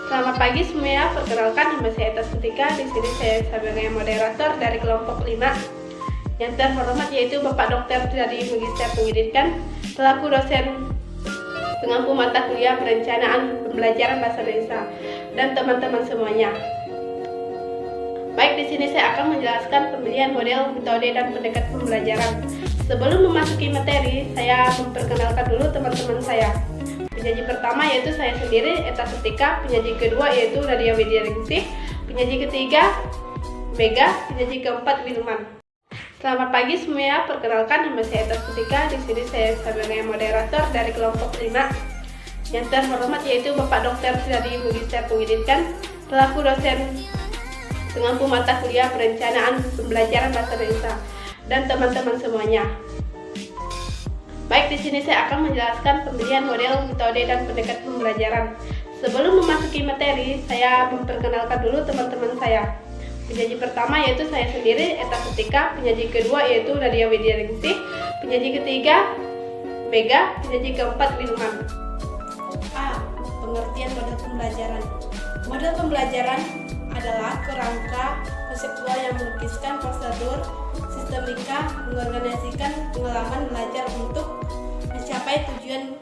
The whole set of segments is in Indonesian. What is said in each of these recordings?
Selamat pagi semuanya, perkenalkan nama saya Eta Sutika. Di sini saya sebagai moderator dari kelompok 5. Yang terhormat yaitu Bapak Dokter dari Magister Pendidikan, selaku dosen pengampu mata kuliah perencanaan pembelajaran bahasa Indonesia, dan teman-teman semuanya. Baik, di sini saya akan menjelaskan pemilihan model, metode, dan pendekatan pembelajaran. Sebelum memasuki materi, saya memperkenalkan dulu teman-teman saya. Penyaji pertama yaitu saya sendiri, Eta Sutika. Penyaji kedua yaitu Nadia Widianingsih. Penyaji ketiga, Mega. Penyaji keempat, Wilman. Selamat pagi semuanya, perkenalkan nama saya Eta Sutika. Di sini saya sebagai moderator dari kelompok 5. Yang terhormat yaitu Bapak Dokter dari Magister Pendidikan, selaku dosen pengampu mata kuliah perencanaan pembelajaran bahasa Indonesia, dan teman-teman semuanya. Baik, di sini saya akan menjelaskan pemilihan model, metode, dan pendekatan pembelajaran. Sebelum memasuki materi, saya memperkenalkan dulu teman-teman saya. Penyaji pertama yaitu saya sendiri, Eta Sutika. Penyaji kedua yaitu Nadia Widianingsih. Penyaji ketiga, Mega. Penyaji keempat, Wilman. A. Pengertian model pembelajaran. Model pembelajaran adalah kerangka konseptual yang melukiskan prosedur sistemika mengorganisasikan pengalaman belajar untuk mencapai tujuan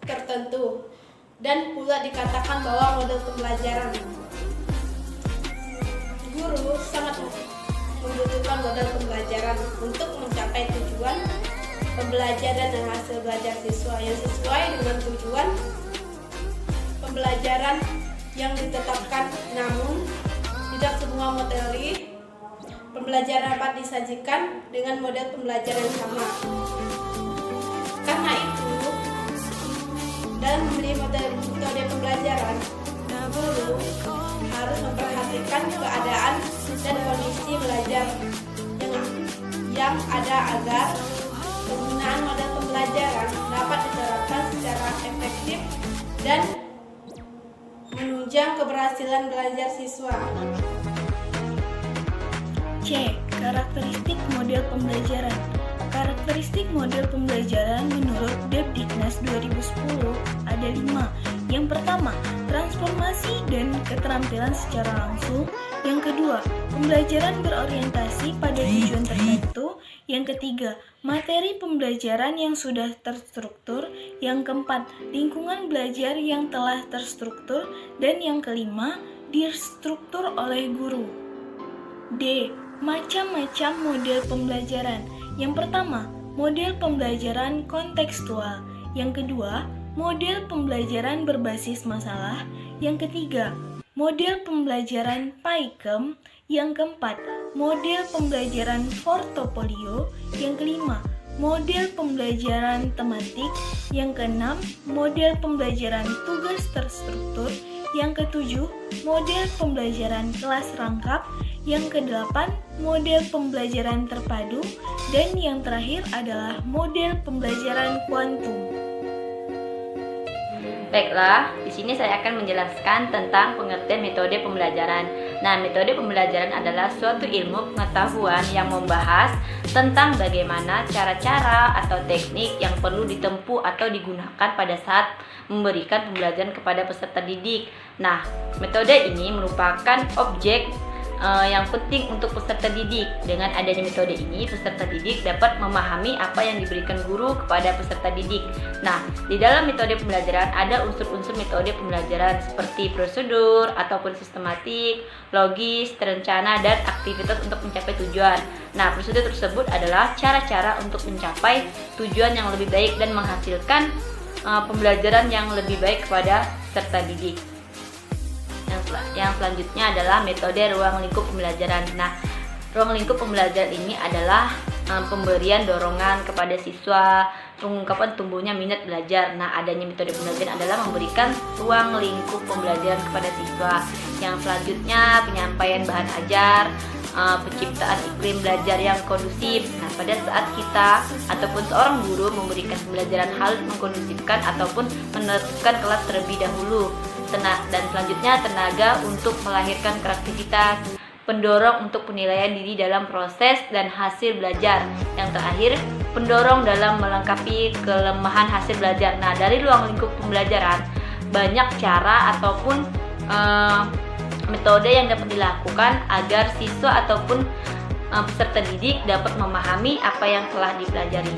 tertentu, dan pula dikatakan bahwa model pembelajaran guru sangat membutuhkan model pembelajaran untuk mencapai tujuan pembelajaran dan hasil belajar siswa yang sesuai dengan tujuan pembelajaran yang ditetapkan. Namun tidak semua materi pembelajaran dapat disajikan dengan model pembelajaran yang sama. Karena itu, dalam memilih metode pembelajaran, guru harus memperhatikan keadaan dan kondisi belajar yang ada agar penggunaan model pembelajaran dapat diterapkan secara efektif dan menunjang keberhasilan belajar siswa. C. Karakteristik model pembelajaran. Karakteristik model pembelajaran menurut Depdiknas 2010 ada 5. Yang pertama, transformasi dan keterampilan secara langsung. Yang kedua, pembelajaran berorientasi pada tujuan tertentu. Yang ketiga, materi pembelajaran yang sudah terstruktur. Yang keempat, lingkungan belajar yang telah terstruktur. Dan yang kelima, distruktur oleh guru. D. Macam-macam model pembelajaran. Yang pertama, model pembelajaran kontekstual. Yang kedua, model pembelajaran berbasis masalah. Yang ketiga, model pembelajaran PAIKEM. Yang keempat, model pembelajaran portofolio. Yang kelima, model pembelajaran tematik. Yang keenam, model pembelajaran tugas terstruktur. Yang ketujuh, model pembelajaran kelas rangkap. Yang kedelapan, model pembelajaran terpadu. Dan yang terakhir adalah model pembelajaran kuantum. Baiklah, di sini saya akan menjelaskan tentang pengertian metode pembelajaran. Nah, metode pembelajaran adalah suatu ilmu pengetahuan yang membahas tentang bagaimana cara-cara atau teknik yang perlu ditempuh atau digunakan pada saat memberikan pembelajaran kepada peserta didik. Nah, metode ini merupakan objek yang penting untuk peserta didik. Dengan adanya metode ini, peserta didik dapat memahami apa yang diberikan guru kepada peserta didik. Nah, di dalam metode pembelajaran ada unsur-unsur metode pembelajaran seperti prosedur ataupun sistematik, logis, terencana, dan aktivitas untuk mencapai tujuan. Nah, prosedur tersebut adalah cara-cara untuk mencapai tujuan yang lebih baik dan menghasilkan pembelajaran yang lebih baik kepada peserta didik. Yang selanjutnya adalah metode ruang lingkup pembelajaran. Nah, ruang lingkup pembelajaran ini adalah pemberian dorongan kepada siswa, pengungkapan tumbuhnya minat belajar. Nah, adanya metode pembelajaran adalah memberikan ruang lingkup pembelajaran kepada siswa. Yang selanjutnya, penyampaian bahan ajar, penciptaan iklim belajar yang kondusif. Nah, pada saat kita ataupun seorang guru memberikan pembelajaran harus mengkondusifkan ataupun menertibkan kelas terlebih dahulu. Dan selanjutnya, tenaga untuk melahirkan kreativitas, pendorong untuk penilaian diri dalam proses dan hasil belajar. Yang terakhir, pendorong dalam melengkapi kelemahan hasil belajar. Nah, dari ruang lingkup pembelajaran banyak cara ataupun metode yang dapat dilakukan agar siswa ataupun peserta didik dapat memahami apa yang telah dipelajari.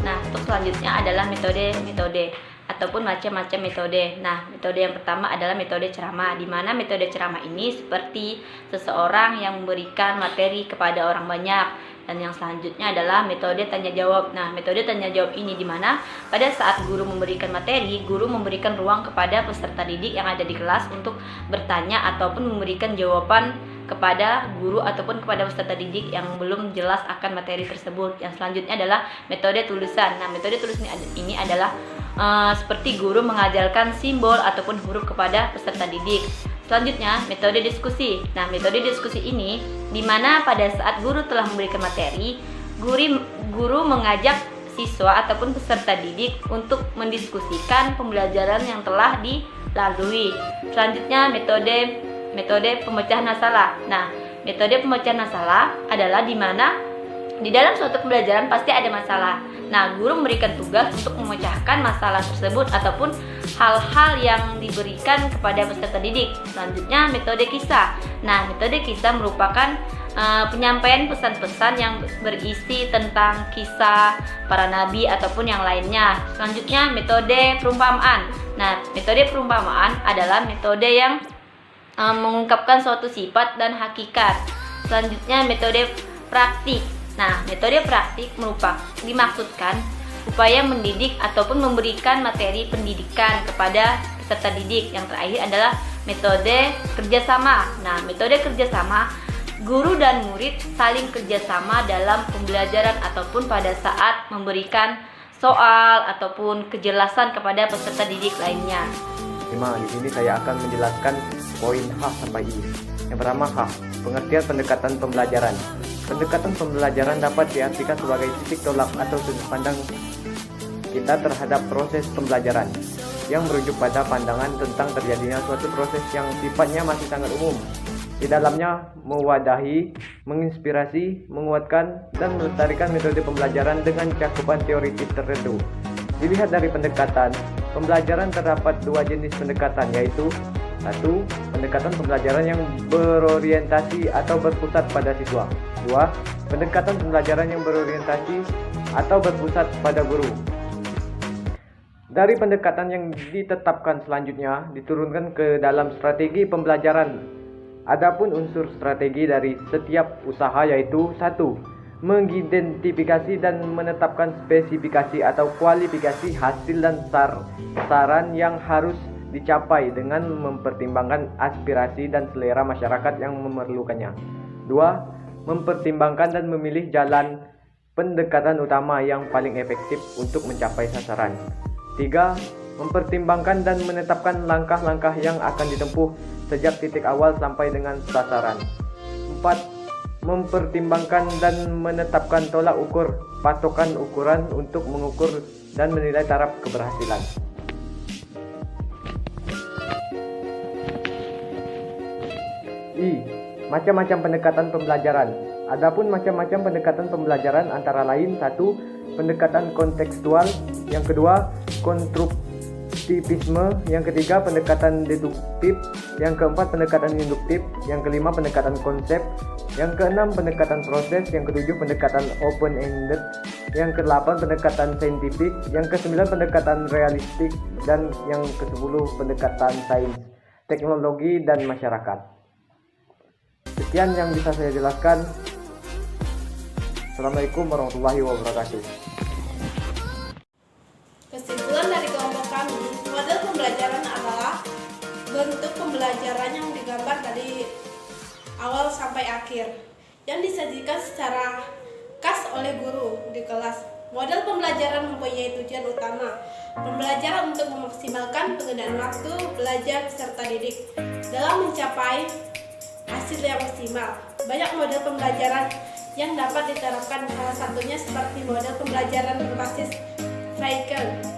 Nah, untuk selanjutnya adalah metode ataupun macam-macam metode. Nah, metode yang pertama adalah metode ceramah, di mana metode ceramah ini seperti seseorang yang memberikan materi kepada orang banyak. Dan yang selanjutnya adalah metode tanya jawab. Nah, metode tanya jawab ini di mana pada saat guru memberikan materi, guru memberikan ruang kepada peserta didik yang ada di kelas untuk bertanya ataupun memberikan jawaban kepada guru ataupun kepada peserta didik yang belum jelas akan materi tersebut. Yang selanjutnya adalah metode tulisan. Nah, metode tulisan ini adalah seperti guru mengajarkan simbol ataupun huruf kepada peserta didik. Selanjutnya, metode diskusi. Nah, metode diskusi ini di mana pada saat guru telah memberikan materi, guru mengajak siswa ataupun peserta didik untuk mendiskusikan pembelajaran yang telah dilalui. Selanjutnya, metode pemecahan masalah. Nah, metode pemecahan masalah adalah di mana di dalam suatu pembelajaran pasti ada masalah. Nah, guru memberikan tugas untuk memecahkan masalah tersebut ataupun hal-hal yang diberikan kepada peserta didik. Selanjutnya, metode kisah. Nah, metode kisah merupakan penyampaian pesan-pesan yang berisi tentang kisah para nabi ataupun yang lainnya. Selanjutnya, metode perumpamaan. Nah, metode perumpamaan adalah metode yang mengungkapkan suatu sifat dan hakikat. Selanjutnya, metode praktik. Nah, metode praktik dimaksudkan upaya mendidik ataupun memberikan materi pendidikan kepada peserta didik. Yang terakhir adalah metode kerjasama. Nah, metode kerjasama, guru dan murid saling kerjasama dalam pembelajaran ataupun pada saat memberikan soal ataupun kejelasan kepada peserta didik lainnya. Di sini saya akan menjelaskan poin H sampai I. Yang pertama H, pengertian pendekatan pembelajaran. Pendekatan pembelajaran dapat diartikan sebagai titik tolak atau sudut pandang kita terhadap proses pembelajaran yang merujuk pada pandangan tentang terjadinya suatu proses yang sifatnya masih sangat umum. Di dalamnya mewadahi, menginspirasi, menguatkan, dan melestarikan metode pembelajaran dengan cakupan teoritis tertentu. Dilihat dari pendekatan pembelajaran terdapat dua jenis pendekatan, yaitu 1. Pendekatan pembelajaran yang berorientasi atau berpusat pada siswa. 2. Pendekatan pembelajaran yang berorientasi atau berpusat pada guru. Dari pendekatan yang ditetapkan selanjutnya diturunkan ke dalam strategi pembelajaran. Adapun unsur strategi dari setiap usaha yaitu 1. Mengidentifikasi dan menetapkan spesifikasi atau kualifikasi hasil dan saran yang harus dicapai dengan mempertimbangkan aspirasi dan selera masyarakat yang memerlukannya. 2. Mempertimbangkan dan memilih jalan pendekatan utama yang paling efektif untuk mencapai sasaran. 3. Mempertimbangkan dan menetapkan langkah-langkah yang akan ditempuh sejak titik awal sampai dengan sasaran. 4. Mempertimbangkan dan menetapkan tolak ukur, patokan ukuran untuk mengukur dan menilai taraf keberhasilan. I. Macam-macam pendekatan pembelajaran. Adapun macam-macam pendekatan pembelajaran antara lain 1. Pendekatan kontekstual. Yang kedua, konstruktivisme. Yang ketiga, pendekatan deduktif. Yang keempat, pendekatan induktif. Yang kelima, pendekatan konsep. Yang keenam, pendekatan proses. Yang ketujuh, pendekatan open-ended. Yang kedelapan, pendekatan saintifik. Yang kesembilan, pendekatan realistik. Dan yang kesepuluh, pendekatan sains, teknologi, dan masyarakat. Sekian yang bisa saya jelaskan. Assalamualaikum warahmatullahi wabarakatuh. Kesimpulan dari kelompok kami, model pembelajaran adalah bentuk pembelajaran yang digambar dari awal sampai akhir, yang disajikan secara khas oleh guru di kelas. Model pembelajaran mempunyai tujuan utama, pembelajaran untuk memaksimalkan penggunaan waktu belajar peserta didik dalam mencapai hasil yang maksimal. Banyak model pembelajaran yang dapat diterapkan, salah satunya seperti model pembelajaran berbasis Frege.